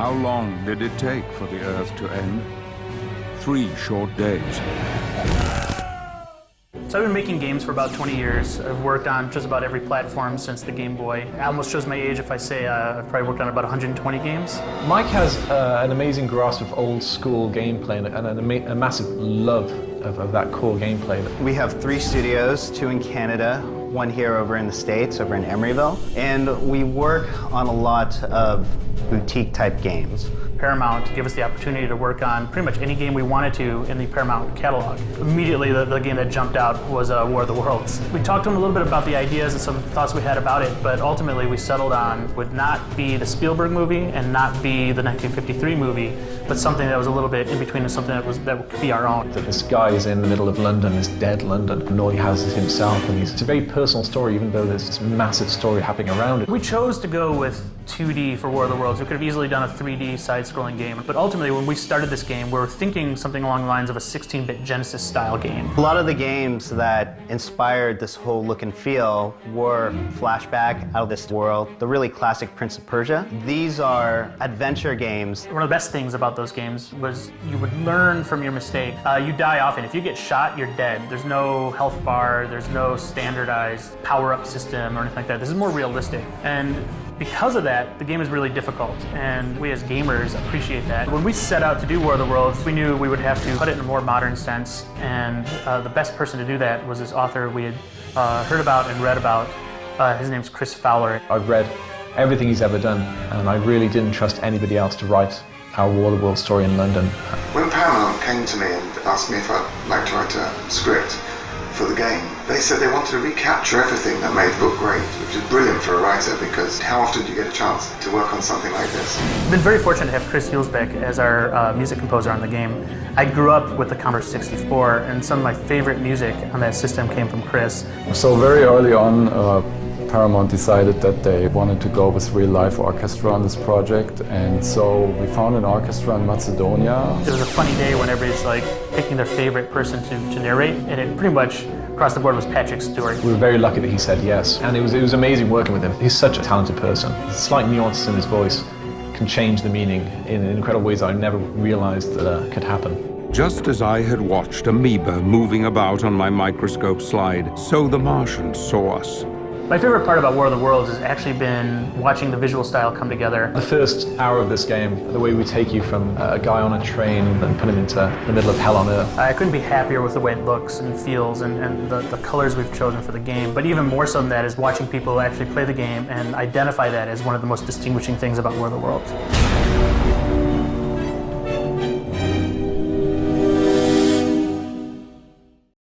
How long did it take for the Earth to end? 3 short days. So I've been making games for about 20 years. I've worked on just about every platform since the Game Boy. It almost shows my age if I say I've probably worked on about 120 games. Mike has an amazing grasp of old school gameplay and a massive love of that core gameplay. We have 3 studios, 2 in Canada, 1 here over in the States, over in Emeryville. And we work on a lot of boutique type games. Paramount gave us the opportunity to work on pretty much any game we wanted to in the Paramount catalog. Immediately, the game that jumped out was War of the Worlds. We talked to them a little bit about the ideas and some thoughts we had about it, but ultimately we settled on would not be the Spielberg movie and not be the 1953 movie, but something that was a little bit in between and something that could be our own. That this guy is in the middle of London, this dead London, and all he has is himself, and it's a very personal story, even though there's this massive story happening around it. We chose to go with 2D for War of the Worlds. We could have easily done a 3D side-scrolling game, but ultimately when we started this game, we were thinking something along the lines of a 16-bit Genesis-style game. A lot of the games that inspired this whole look and feel were Flashback, Out of This World, the really classic Prince of Persia. These are adventure games. One of the best things about those games was you would learn from your mistake. You die often. If you get shot, you're dead. There's no health bar, there's no standardized power-up system or anything like that. This is more realistic. And because of that, the game is really difficult, and we as gamers appreciate that. When we set out to do War of the Worlds, we knew we would have to put it in a more modern sense, and the best person to do that was this author we had heard about and read about. His name's Chris Fowler. I've read everything he's ever done, and I really didn't trust anybody else to write our War of the Worlds story in London. When Paramount came to me and asked me if I'd like to write a script for the game, they said they wanted to recapture everything that made the book great, which is brilliant for a writer, because how often do you get a chance to work on something like this? I've been very fortunate to have Chris Hulsbeck as our music composer on the game. I grew up with the Commodore 64, and some of my favorite music on that system came from Chris. So very early on, Paramount decided that they wanted to go with real-life orchestra on this project, and so we found an orchestra in Macedonia. It was a funny day when everybody's like picking their favorite person to narrate, and it pretty much across the board was Patrick Stewart. We were very lucky that he said yes, and it was amazing working with him. He's such a talented person. Slight nuances in his voice can change the meaning in incredible ways I never realized that could happen. Just as I had watched amoeba moving about on my microscope slide, so the Martians saw us. My favorite part about War of the Worlds has actually been watching the visual style come together. The first hour of this game, the way we take you from a guy on a train and put him into the middle of hell on earth. I couldn't be happier with the way it looks and feels and the colors we've chosen for the game. But even more so than that is watching people actually play the game and identify that as one of the most distinguishing things about War of the Worlds.